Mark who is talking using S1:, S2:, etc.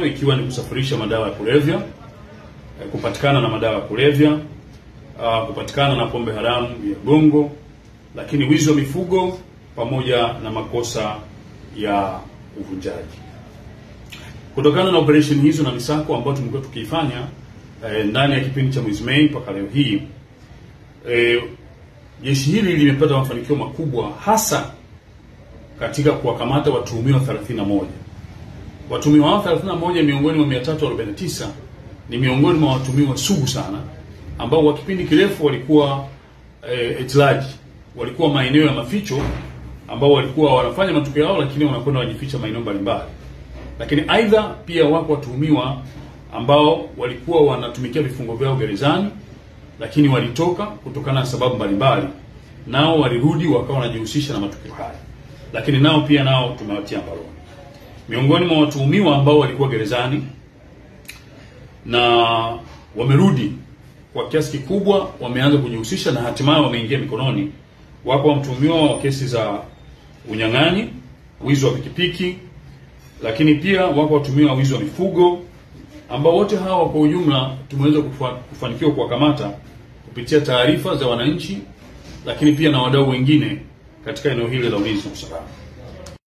S1: ikiwa ni kusafirisha madawa ya kulevya, kupatikana na madawa ya kulevya, kupatikana na pombe haramu ya gongo, lakini wizi wa mifugo pamoja na makosa ya uvunjaji. Kutokana na operation hizo na misako ambayo tumekuwa tukiifanya ndani ya kipindi cha mwezi Mei mpaka leo hii, jeshi hili limepata mafanikio makubwa, hasa katika kuwakamata watuhumiwa 31. Watuhumiwa hao 31 miongoni mwa 349 ni miongoni mwa watuhumiwa sugu sana, ambao kwa kipindi kirefu walikuwa etilaji, walikuwa maeneo ya maficho, ambao walikuwa wanafanya matukio yao lakini wanakwenda wajificha maeneo mbalimbali. Lakini aidha pia wako watuhumiwa ambao walikuwa wanatumikia vifungo vyao gerezani, lakini walitoka kutokana na sababu mbalimbali, nao walirudi wakawa wanajihusisha na matukio haya, lakini nao tumewatia mbaroni. Miongoni mwa watuhumiwa ambao walikuwa gerezani na wamerudi kwa kiasi kikubwa, wameanza kujihusisha na hatimaye wameingia mikononi, wako mtuhumiwa wa kesi za unyang'anyi, wizi wa pikipiki, lakini pia wako watuhumiwa wizi wa mifugo, ambao wote hawa kwa ujumla tumeweza kufanikiwa kuwakamata kupitia taarifa za wananchi, lakini pia na wadau wengine katika eneo hili la ulinzi na usalama.